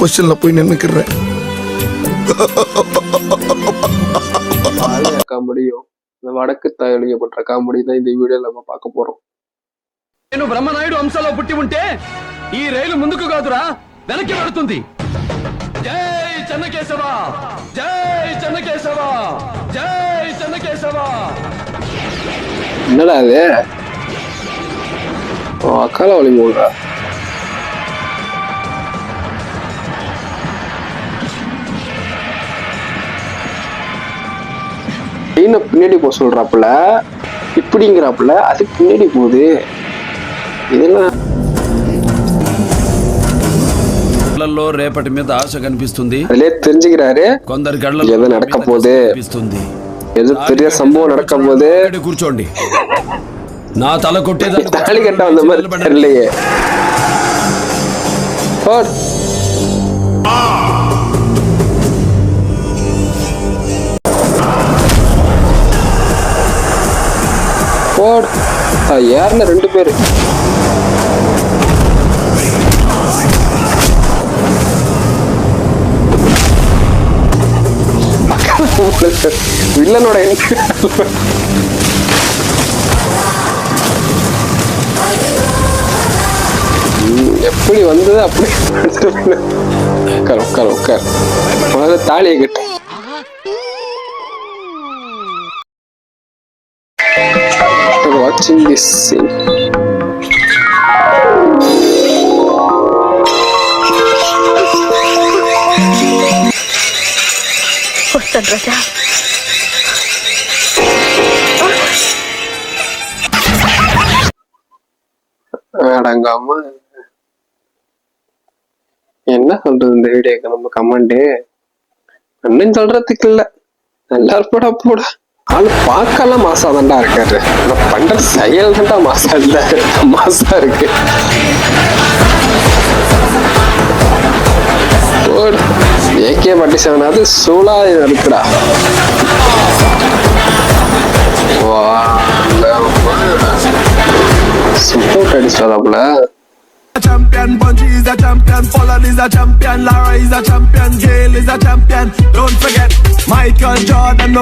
பொசிஷன்ல போய் நின்னுக்கிறேன். காமெடியும் இந்த வடக்கு தயாரிக்கப்பட்ட காமெடி தான் இந்த வீடியோல நம்ம பார்க்க போறோம். నేను బ్రహ్మనాయుడు వంశంలో పుట్టి ఉంటే ఈ రైలు ముందుకు కాదురా వెనక్కి పడుతుంది. జై చెన్నకేశవ, జై చెన్నకేశవ, జై చెన్నకేశవ. என்னடா அது? அக்கால வழி போடுறா. பின்னாடி போக சொல்றாப்புல, இப்படிங்கிறாப்புல, அது பின்னாடி போகுது. இதெல்லாம் రేపటి మీద ఆశ కనిపిస్తుంది. அதிலே தெரிஞ்சுக்கிறாரு కొందరి எது நடக்க போகுது, எது பெரிய சம்பவம் நடக்க போகுது. కూర్చోండి. నా తల కొట్టేది தாலி கட்ட வந்த மாதிரி தெரியலையே. யாருன்னா 2 பேரு. வில்லனோட எப்படி வந்தது அப்படி உட்கார் உட்கார் முதல்ல தாலியை கட்டு. வாட்சிங் திஸ் சீன். ராஜா அடங்காம என்ன சொல்றது இந்த வீடியோக்கு நம்ம கமெண்ட் அண்ணன் சொல்றதுக்கு இல்ல, எல்லாரும் போட போட ஆளு பார்க்கலாம் மாசாதான்டா இருக்காரு. ஆனா பண்ற செயல் தான்டா மாசா இல்ல, மாசா இருக்கு. AK-47 அது சூழா இருக்குடா. Super அடிச்சாதாப்புல. Champion, Bungie is a champion, Fallen is a champion, Lara is a champion, Gale is a champion. Don't forget Michael Jordan.